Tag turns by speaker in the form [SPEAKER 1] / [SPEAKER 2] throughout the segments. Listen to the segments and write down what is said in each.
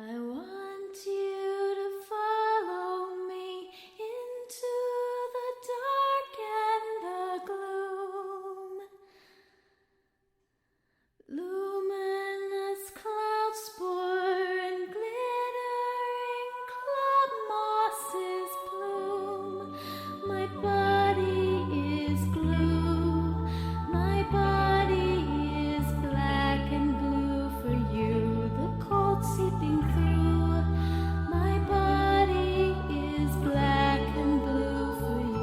[SPEAKER 1] I want you to follow me into the dark and the gloom. Luminous cloud spore and glittering club mosses bloom. My body is glue. My body is black and blue for you. The cold seeping through. My body is black and blue for you.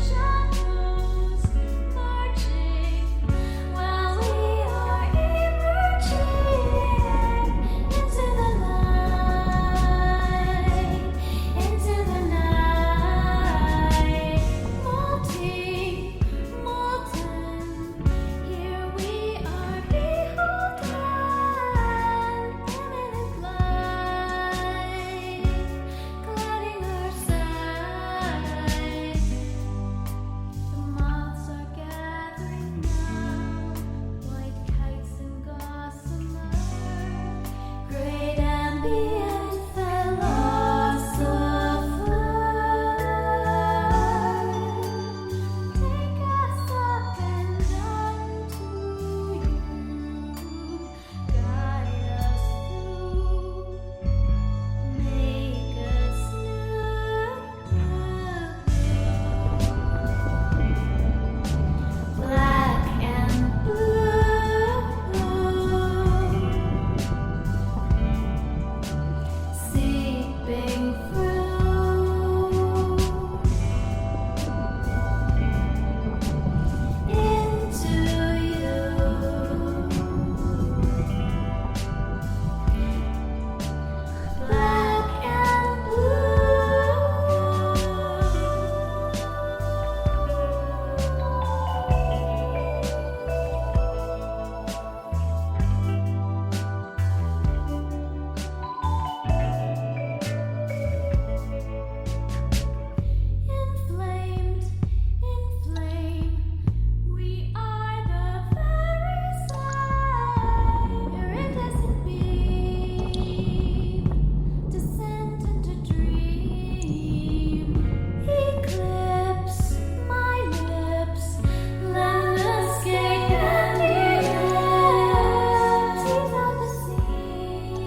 [SPEAKER 1] Shadows marching while we are emerging into the night, into the night, molten. Here we are, beholden, imminent light, clouding our sight. The moths are gathering now, white kites and gossamer, great ambient philosopher. Take us up and unto you, guide us through, make us new. Black and blue, seeping through into you. Black and inflamed, in flame, we are the very same. Iridescent beam, descent into dream. Eclipse my lips, landscape and ellipse. Tease out the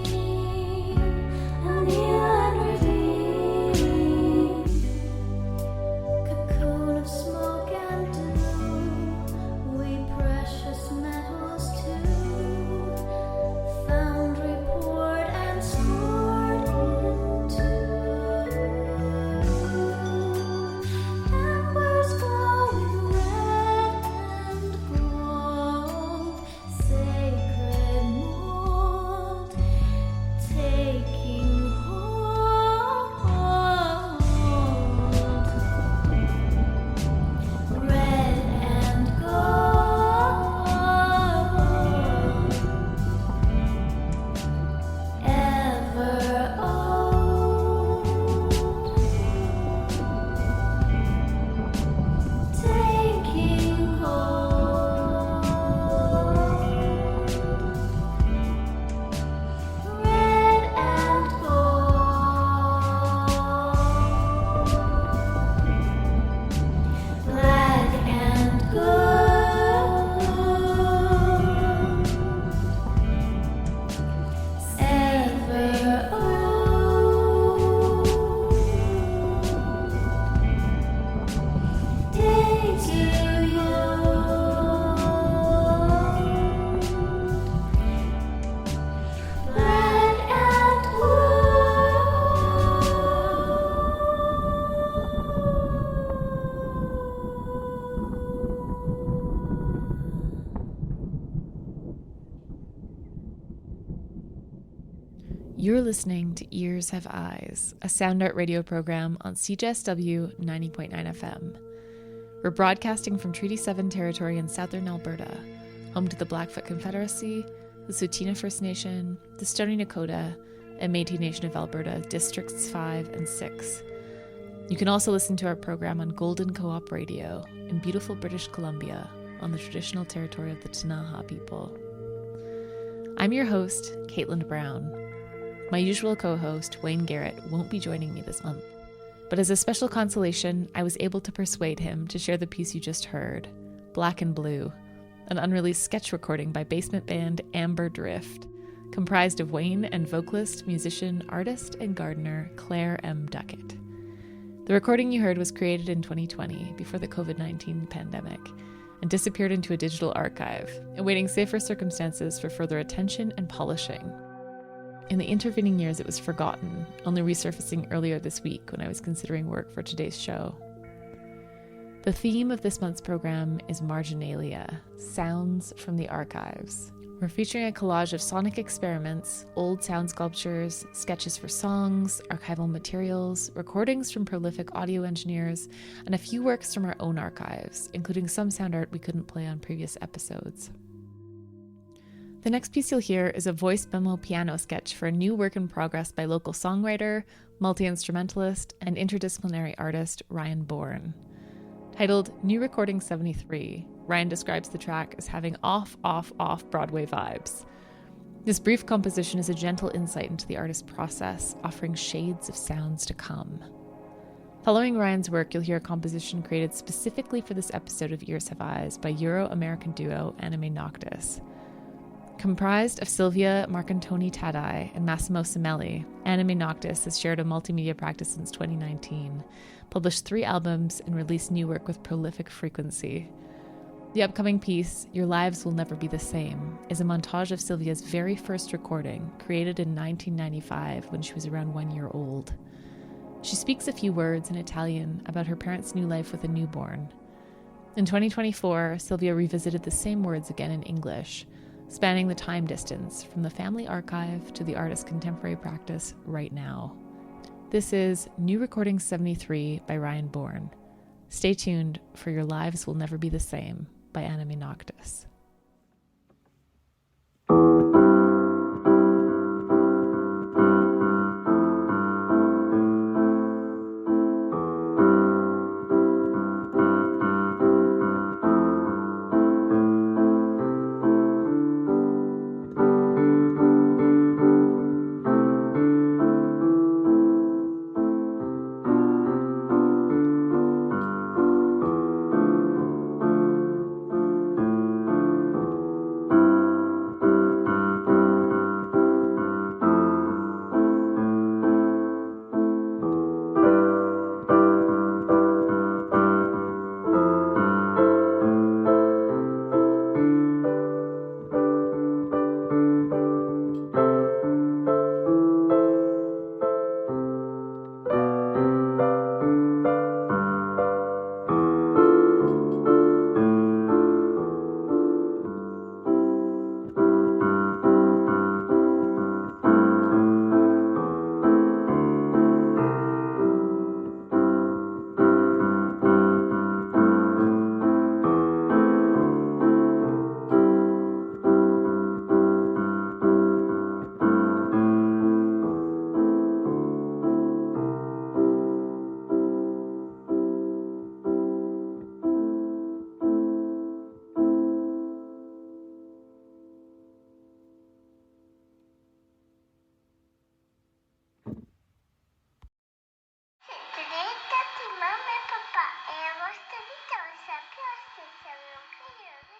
[SPEAKER 1] seam, anneal and redeem. Cocoon of smoke and dew, we precious metals too, foundry poured and scored into. Embers glowing red and gold, sacred mold, taking hold. Red and gold, ever old, taking hold. Red and gold, black and gold, ever old, day to you. Black and
[SPEAKER 2] You're listening to Ears Have Eyes, a sound art radio program on CJSW 90.9 FM. We're broadcasting from Treaty 7 territory in southern Alberta, home to the Blackfoot Confederacy, the Tsuut'ina First Nation, the Stoney Nakoda, and Métis Nation of Alberta, Districts 5 and 6. You can also listen to our program on Golden Co-op Radio in beautiful British Columbia on the traditional territory of the Ktunaxa people. I'm your host, Caitlin Brown. My usual co-host, Wayne Garrett, won't be joining me this month. But as a special consolation, I was able to persuade him to share the piece you just heard, Black and Blue, an unreleased sketch recording by basement band Amber Drift, comprised of Wayne and vocalist, musician, artist, and gardener Clare M. Duckett. The recording you heard was created in 2020, before the COVID-19 pandemic, and disappeared into a digital archive, awaiting safer circumstances for further attention and polishing. In the intervening years, it was forgotten, only resurfacing earlier this week when I was considering work for today's show. The theme of this month's program is Marginalia, Sounds from the Archives. We're featuring a collage of sonic experiments, old sound sculptures, sketches for songs, archival materials, recordings from prolific audio engineers, and a few works from our own archives, including some sound art we couldn't play on previous episodes. The next piece you'll hear is a voice memo piano sketch for a new work in progress by local songwriter, multi-instrumentalist, and interdisciplinary artist Ryan Bourne. Titled New Recording 73, Ryan describes the track as having off Broadway vibes. This brief composition is a gentle insight into the artist's process, offering shades of sounds to come. Following Ryan's work, you'll hear a composition created specifically for this episode of Ears Have Eyes by Euro-American duo AnimaeNoctis. Comprised of Silvia, Marcantoni, Taddei, and Massimo Sannelli, AnimaeNoctis has shared a multimedia practice since 2019, published 3 albums, and released new work with prolific frequency. The upcoming piece, Your Lives Will Never Be the Same, is a montage of Silvia's very first recording, created in 1995 when she was around 1 year old. She speaks a few words in Italian about her parents' new life with a newborn. In 2024, Silvia revisited the same words again in English, spanning the time distance from the family archive to the artist's contemporary practice right now. This is New Recording 73 by Ryan Bourne. Stay tuned for Your Lives Will Never Be the Same by AnimaeNoctis.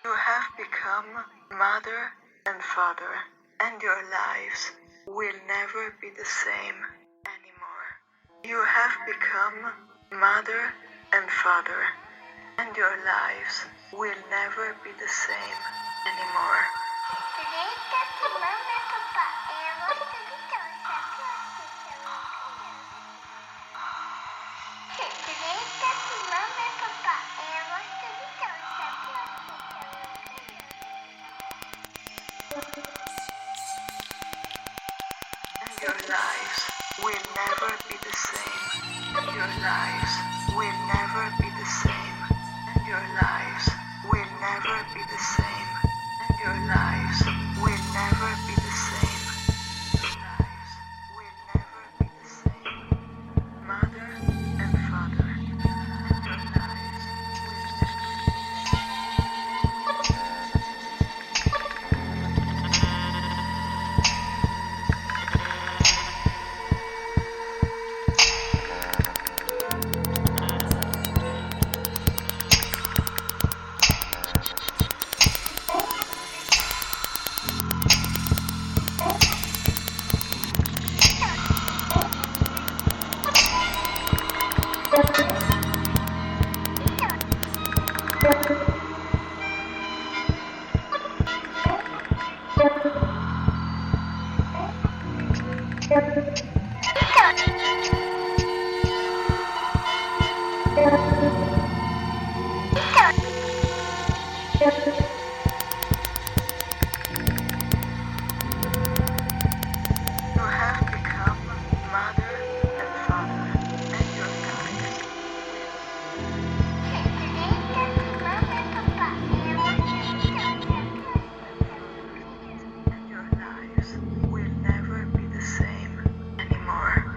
[SPEAKER 3] You have become mother and father, and your lives will never be the same anymore. You have become mother and father, and your lives will never be the same anymore. And your lives will never be the same. Your lives will never be the same. You have become mother and father, and your lives will never be the same anymore.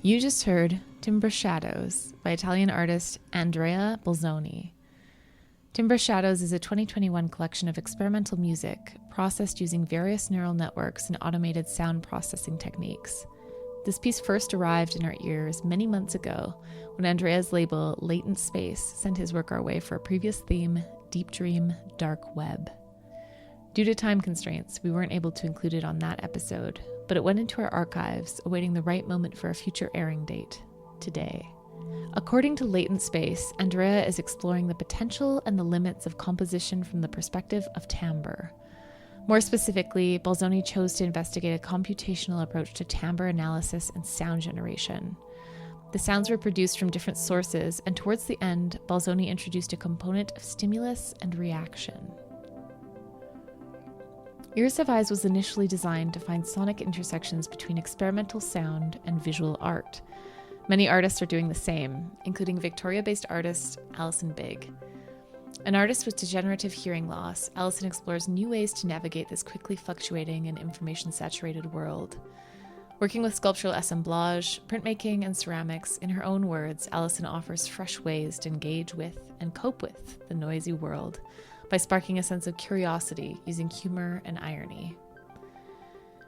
[SPEAKER 2] You just heard Timber Shadows by Italian artist Andrea Bolzoni. Timber Shadows is a 2021 collection of experimental music processed using various neural networks and automated sound processing techniques. This piece first arrived in our ears many months ago when Andrea's label Latent Space sent his work our way for a previous theme, Deep Dream, Dark Web. Due to time constraints, we weren't able to include it on that episode, but it went into our archives, awaiting the right moment for a future airing date, today. According to Latent Space, Andrea is exploring the potential and the limits of composition from the perspective of timbre. More specifically, Bolzoni chose to investigate a computational approach to timbre analysis and sound generation. The sounds were produced from different sources, and towards the end, Bolzoni introduced a component of stimulus and reaction. Ears Have Eyes was initially designed to find sonic intersections between experimental sound and visual art. Many artists are doing the same, including Victoria-based artist Alison Bigg. An artist with degenerative hearing loss, Alison explores new ways to navigate this quickly fluctuating and information-saturated world. Working with sculptural assemblage, printmaking, and ceramics, in her own words, Alison offers fresh ways to engage with and cope with the noisy world by sparking a sense of curiosity using humor and irony.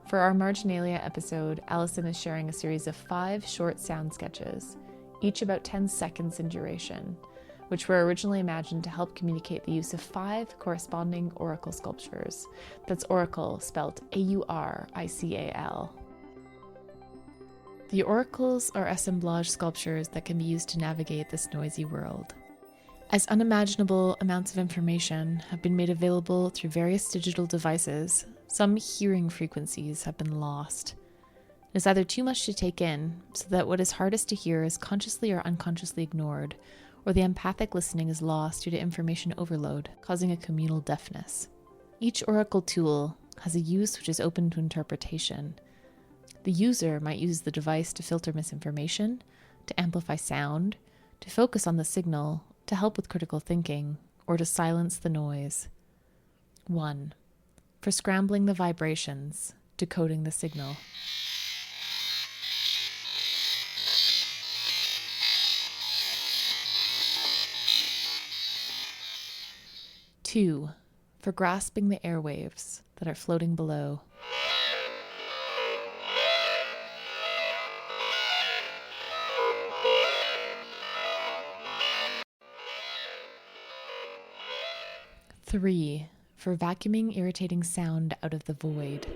[SPEAKER 2] For our Marginalia episode, Alison is sharing a series of 5 short sound sketches, each about 10 seconds in duration, which were originally imagined to help communicate the use of 5 corresponding oracle sculptures. That's oracle spelled A-U-R-I-C-A-L. The oracles are assemblage sculptures that can be used to navigate this noisy world. As unimaginable amounts of information have been made available through various digital devices, some hearing frequencies have been lost. It is either too much to take in, so that what is hardest to hear is consciously or unconsciously ignored, or the empathic listening is lost due to information overload, causing a communal deafness. Each oracle tool has a use which is open to interpretation. The user might use the device to filter misinformation, to amplify sound, to focus on the signal, to help with critical thinking, or to silence the noise. 1. For scrambling the vibrations, decoding the signal. 2. For grasping the airwaves that are floating below. 3. For vacuuming irritating sound out of the void.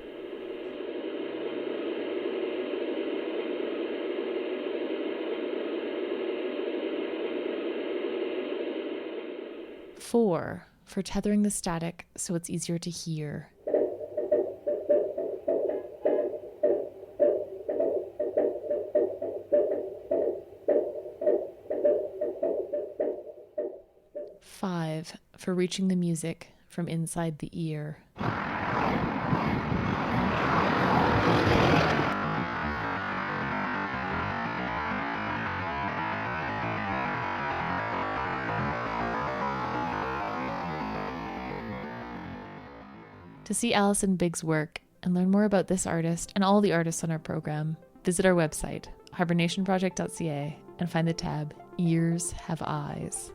[SPEAKER 2] 4. For tethering the static so it's easier to hear. 5. For reaching the music from inside the ear. To see Alison Bigg's work and learn more about this artist and all the artists on our program, visit our website, hibernationproject.ca, and find the tab Ears Have Eyes.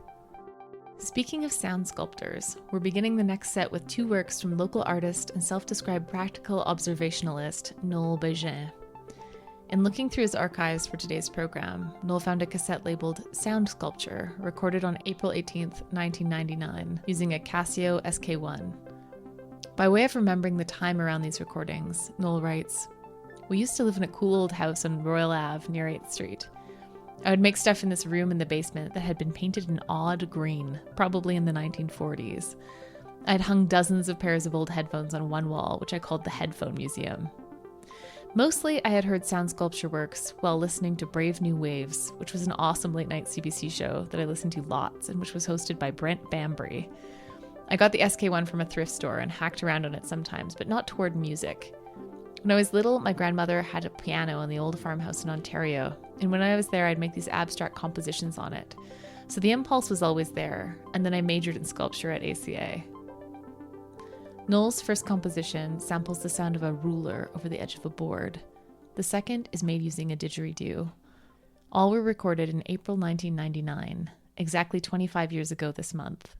[SPEAKER 2] Speaking of sound sculptors, we're beginning the next set with 2 works from local artist and self-described practical observationalist Noel Bejean. In looking through his archives for today's program, Noel found a cassette labeled Sound Sculpture, recorded on April 18, 1999, using a Casio SK1. By way of remembering the time around these recordings, Noel writes, "We used to live in a cool old house on Royal Ave near 8th Street. I would make stuff in this room in the basement that had been painted an odd green, probably in the 1940s. I had hung dozens of pairs of old headphones on one wall, which I called the Headphone Museum. Mostly, I had heard sound sculpture works while listening to Brave New Waves, which was an awesome late-night CBC show that I listened to lots and which was hosted by Brent Bambry. I got the SK1 from a thrift store and hacked around on it sometimes, but not toward music. When I was little, my grandmother had a piano in the old farmhouse in Ontario, and when I was there, I'd make these abstract compositions on it. So the impulse was always there, and then I majored in sculpture at ACA. Noel's first composition samples the sound of a ruler over the edge of a board. The second is made using a didgeridoo. All were recorded in April 1999, exactly 25 years ago this month.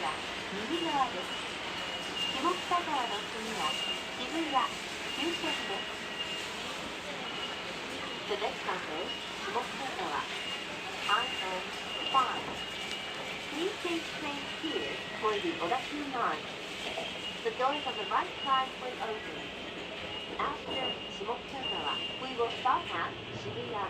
[SPEAKER 4] は右側です。下北沢の次は渋谷終点です。The next stop is 下北沢 IN5. Please take train here for the Odakyu line. The doors on the right side will open. After 下北沢, we will stop at 渋谷.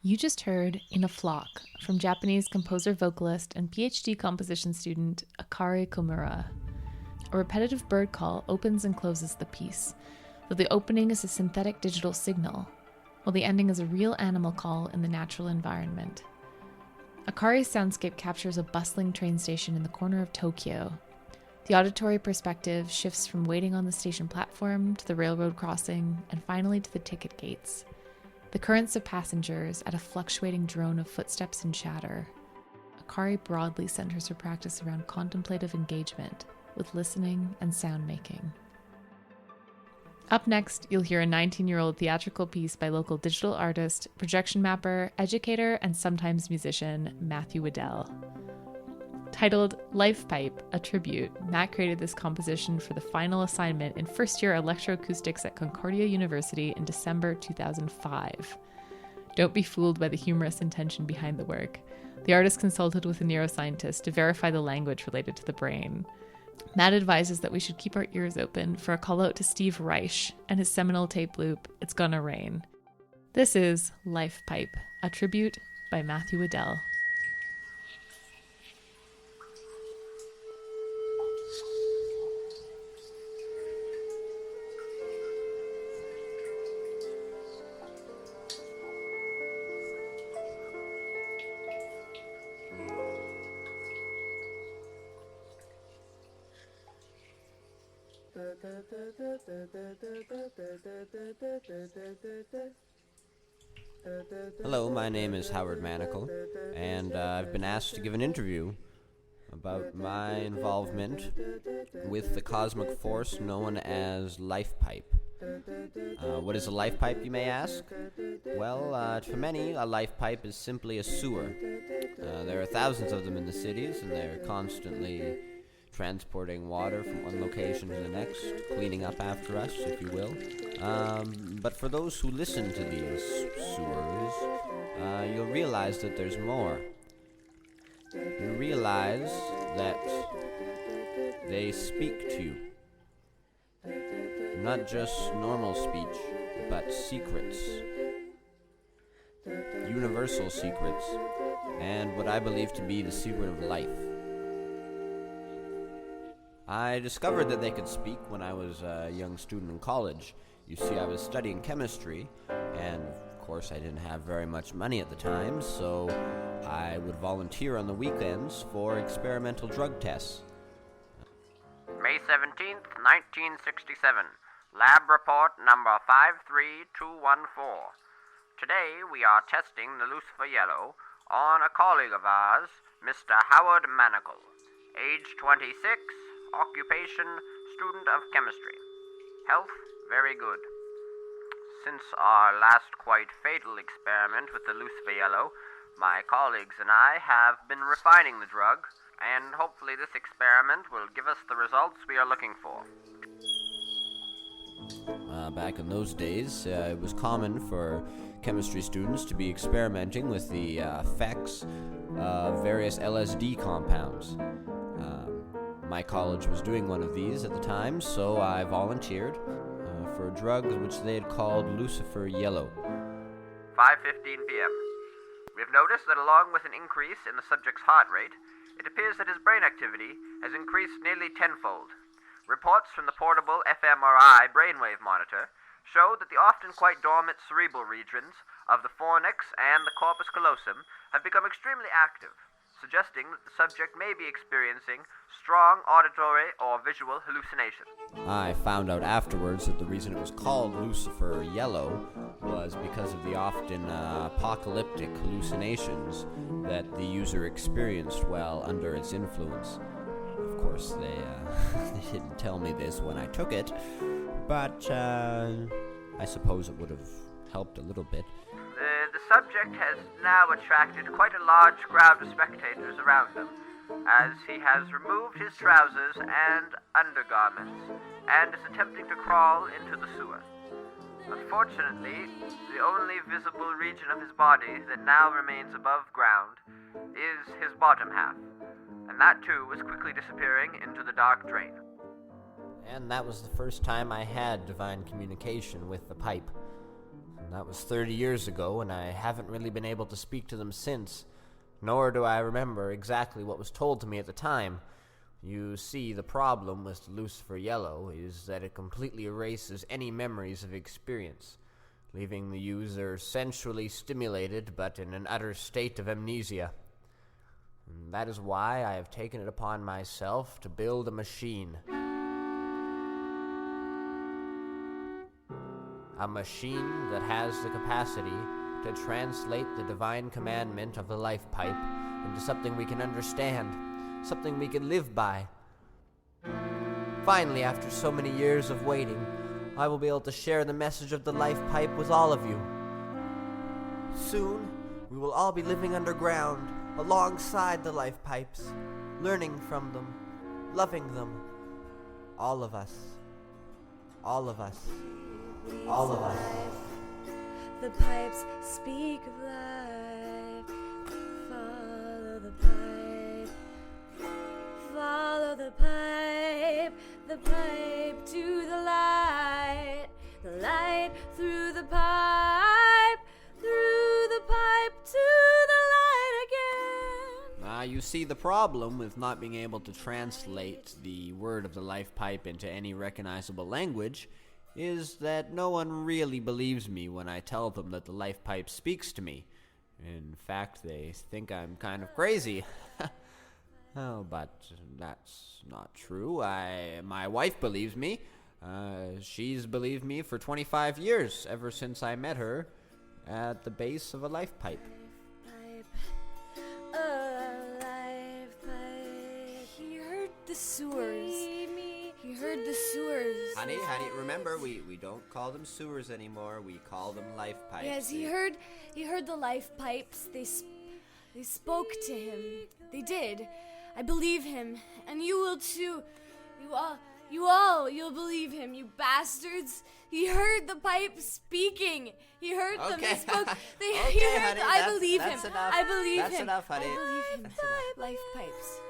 [SPEAKER 2] You just heard In a Flock from Japanese composer, vocalist, and PhD composition student Akari Komura. A repetitive bird call opens and closes the piece, though the opening is a synthetic digital signal, while the ending is a real animal call in the natural environment. Akari's soundscape captures a bustling train station in the corner of Tokyo. The auditory perspective shifts from waiting on the station platform to the railroad crossing and finally to the ticket gates. The currents of passengers at a fluctuating drone of footsteps and chatter. Akari broadly centers her practice around contemplative engagement with listening and sound making. Up next, you'll hear a 19-year-old theatrical piece by local digital artist, projection mapper, educator, and sometimes musician Matthew Waddell. Titled Life Pipe, a Tribute, Matt created this composition for the final assignment in first-year electroacoustics at Concordia University in December 2005. Don't be fooled by the humorous intention behind the work. The artist consulted with a neuroscientist to verify the language related to the brain. Matt advises that we should keep our ears open for a call-out to Steve Reich and his seminal tape loop, It's Gonna Rain. This is Life Pipe, a tribute by Matthew Waddell.
[SPEAKER 5] Hello, my name is Howard Manacle, and I've been asked to give an interview about my involvement with the cosmic force known as life pipe. What is a life pipe, you may ask? Well, for many, a life pipe is simply a sewer. There are thousands of them in the cities, and they're constantly transporting water from one location to the next, cleaning up after us, if you will. But for those who listen to these sewers, you'll realize that there's more. You realize that they speak to you. Not just normal speech, but secrets. Universal secrets, and what I believe to be the secret of life. I discovered that they could speak when I was a young student in college. You see, I was studying chemistry, and of course, I didn't have very much money at the time, so I would volunteer on the weekends for experimental drug tests.
[SPEAKER 6] May 17th, 1967. Lab report number 53214. Today we are testing the Lucifer Yellow on a colleague of ours, Mr. Howard Manacle. Age 26, occupation, student of chemistry. Health, very good. Since our last quite fatal experiment with the Lucifer Yellow, my colleagues and I have been refining the drug, and hopefully this experiment will give us the results we are looking for.
[SPEAKER 5] Back in those days, it was common for chemistry students to be experimenting with the effects of various LSD compounds. My college was doing one of these at the time, so I volunteered for a drug which they had called Lucifer Yellow.
[SPEAKER 6] 5:15 p.m. We have noticed that along with an increase in the subject's heart rate, it appears that his brain activity has increased nearly tenfold. Reports from the portable fMRI brainwave monitor show that the often quite dormant cerebral regions of the fornix and the corpus callosum have become extremely active, suggesting that the subject may be experiencing strong auditory or visual hallucinations.
[SPEAKER 5] I found out afterwards that the reason it was called Lucifer Yellow was because of the often apocalyptic hallucinations that the user experienced while under its influence. Of course, they didn't tell me this when I took it, but I suppose it would have helped a little bit.
[SPEAKER 6] The subject has now attracted quite a large crowd of spectators around him, as he has removed his trousers and undergarments, and is attempting to crawl into the sewer. Unfortunately, the only visible region of his body that now remains above ground is his bottom half, and that too is quickly disappearing into the dark drain.
[SPEAKER 5] And that was the first time I had divine communication with the pipe. And that was 30 years ago, and I haven't really been able to speak to them since, nor do I remember exactly what was told to me at the time. You see, the problem with Lucifer Yellow is that it completely erases any memories of experience, leaving the user sensually stimulated but in an utter state of amnesia. And that is why I have taken it upon myself to build a machine. A machine that has the capacity to translate the divine commandment of the life pipe into something we can understand, something we can live by. Finally, after so many years of waiting, I will be able to share the message of the life pipe with all of you. Soon, we will all be living underground, alongside the life pipes, learning from them, loving them. All of us. All of us. All of us.
[SPEAKER 1] The pipes speak of life. Follow the pipe. Follow the pipe to the light through the pipe to the light again.
[SPEAKER 5] You see, the problem with not being able to translate the word of the life pipe into any recognizable language is that no one really believes me when I tell them that the life pipe speaks to me. In fact, they think I'm kind of crazy. Oh, but that's not true. My wife believes me. She's believed me for 25 years, ever since I met her at the base of a life pipe.
[SPEAKER 1] He heard the sewers. He heard the sewers.
[SPEAKER 5] Honey, remember, we don't call them sewers anymore. We call them life pipes.
[SPEAKER 1] Yes, he heard the life pipes. They spoke to him. They did. I believe him, and you will too. You'll believe him, you bastards. He heard the pipes speaking. He heard them. They spoke. He heard.
[SPEAKER 5] Honey,
[SPEAKER 1] I believe him.
[SPEAKER 5] that's enough.
[SPEAKER 1] I believe
[SPEAKER 5] That's
[SPEAKER 1] him.
[SPEAKER 5] enough, honey.
[SPEAKER 1] I believe him.
[SPEAKER 5] That's enough.
[SPEAKER 1] Life pipes.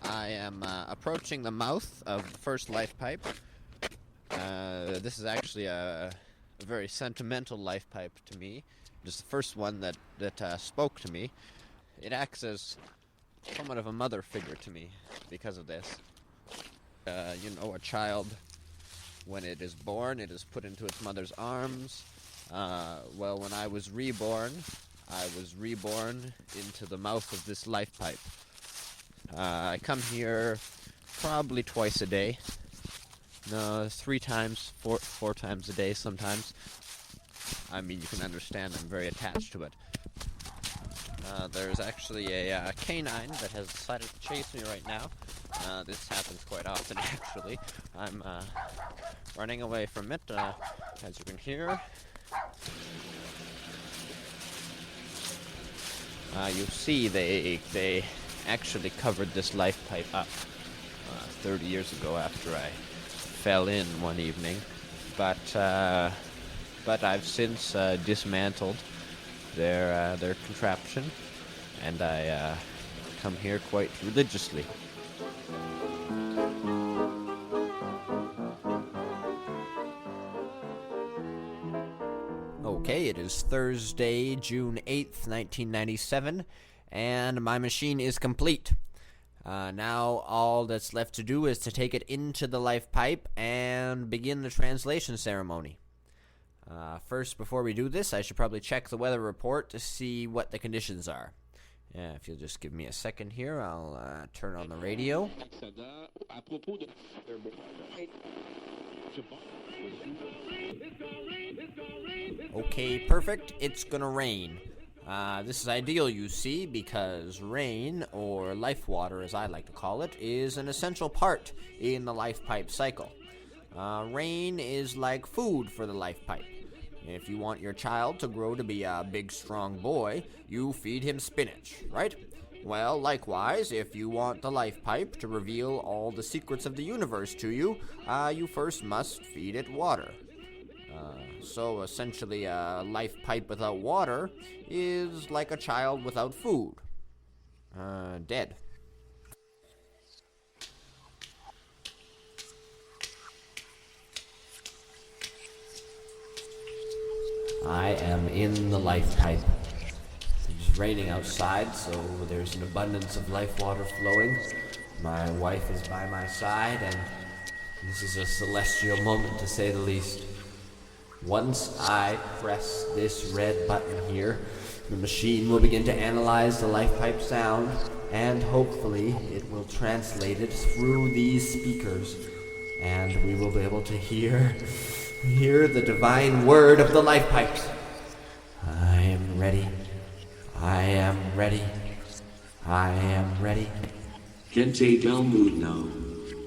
[SPEAKER 5] I am approaching the mouth of the first life pipe. This is actually a a very sentimental life pipe to me. It's the first one that spoke to me. It acts as somewhat of a mother figure to me because of this. A child, when it is born, it is put into its mother's arms. Well, when I was reborn into the mouth of this life pipe. I come here probably twice a day. No, 3 times, 4 times a day sometimes. I mean, you can understand I'm very attached to it. There's actually a canine that has decided to chase me right now. This happens quite often, actually. I'm running away from it, as you can hear. You see, they actually covered this life pipe up 30 years ago after I fell in one evening. But I've since dismantled their contraption, and I come here quite religiously. Okay, it is Thursday, June 8th, 1997, and my machine is complete. Now all that's left to do is to take it into the life pipe and begin the translation ceremony. First, before we do this, I should probably check the weather report to see what the conditions are. If you'll just give me a second here, I'll turn on the radio. Okay, perfect. It's gonna rain. This is ideal, you see, because rain, or life water as I like to call it, is an essential part in the life pipe cycle. Rain is like food for the life pipe. If you want your child to grow to be a big, strong boy, you feed him spinach, right? Well, likewise, if you want the life pipe to reveal all the secrets of the universe to you, you first must feed it water. So essentially, a life pipe without water is like a child without food. Dead. I am in the life pipe. It's raining outside, so there's an abundance of life water flowing. My wife is by my side, and this is a celestial moment to say the least. Once I press this red button here, the machine will begin to analyze the life pipe sound, and hopefully it will translate it through these speakers, and we will be able to hear the divine word of the life pipes. I am ready. I am ready. I am ready.
[SPEAKER 7] Gente del mundo.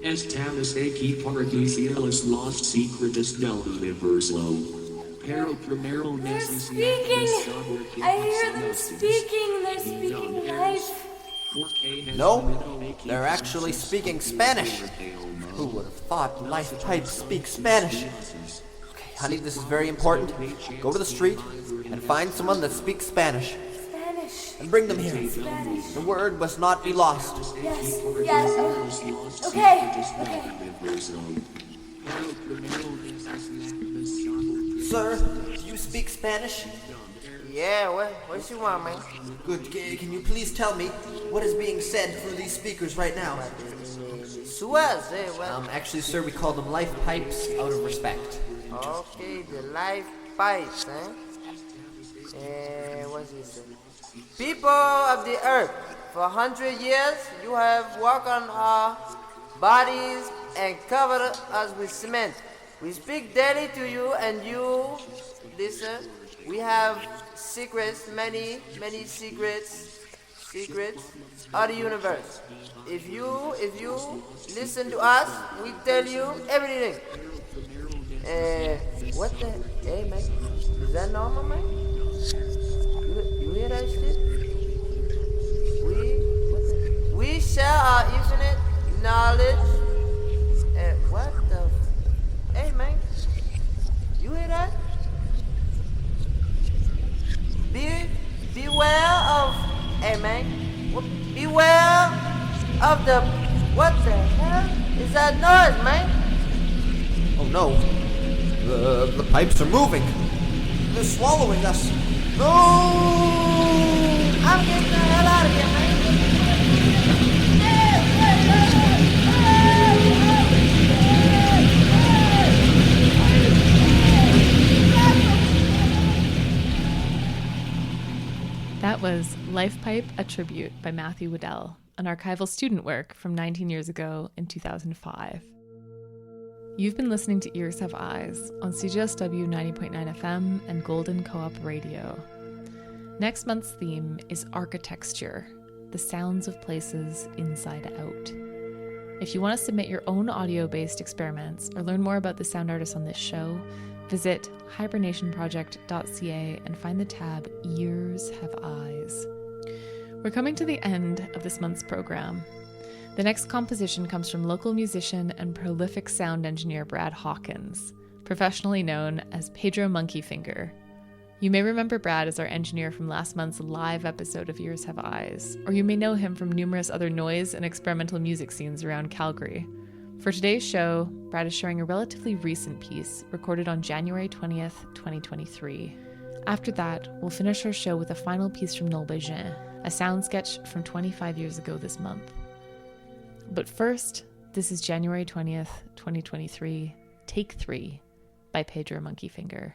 [SPEAKER 7] Estamos aquí para decirles los secretos del universo. Pero primero
[SPEAKER 1] They're speaking! I hear them speaking! They're speaking life!
[SPEAKER 5] No, they're actually speaking Spanish. Who would have thought life pipes speak Spanish? Okay, honey, this is very important. Go to the street and find someone that speaks Spanish. And bring them here.
[SPEAKER 1] Spanish.
[SPEAKER 5] The word must not be lost.
[SPEAKER 1] Yes, yes. Okay.
[SPEAKER 5] Sir, do you speak Spanish?
[SPEAKER 8] Yeah, what you want, man?
[SPEAKER 5] Good. Can you please tell me what is being said through these speakers right now? Actually, sir, we call them life pipes out of respect.
[SPEAKER 8] Okay, the life pipes, what's this? People of the earth, for 100 years you have walked on our bodies and covered us with cement. We speak daily to you and you listen. We have secrets, many secrets of the universe. If you listen to us, we tell you everything. What the? Hey, man, is that normal, man? You hear that shit? We share our infinite knowledge. What the? Hey, man, you hear that? Beware of. Hey, man, beware of the. What the hell is that noise, man?
[SPEAKER 5] Oh no. The pipes are moving. They're swallowing us. No!
[SPEAKER 8] I'm getting the hell out of here, man.
[SPEAKER 2] That was Life Pipe, a Tribute by Matthew Waddell, an archival student work from 19 years ago in 2005. You've been listening to Ears Have Eyes on CJSW 90.9 FM and Golden Co-op Radio. Next month's theme is Architecture, the sounds of places inside out. If you want to submit your own audio-based experiments or learn more about the sound artists on this show, visit hibernationproject.ca and find the tab Ears Have Eyes. We're coming to the end of this month's program. The next composition comes from local musician and prolific sound engineer Brad Hawkins, professionally known as Pedro Monkeyfinger. You may remember Brad as our engineer from last month's live episode of Ears Have Eyes, or you may know him from numerous other noise and experimental music scenes around Calgary. For today's show, Brad is sharing a relatively recent piece recorded on January 20th, 2023. After that, we'll finish our show with a final piece from Noel Bégin, a sound sketch from 25 years ago this month. But first, this is January 20th, 2023, Take 3 by Pedro Monkeyfinger.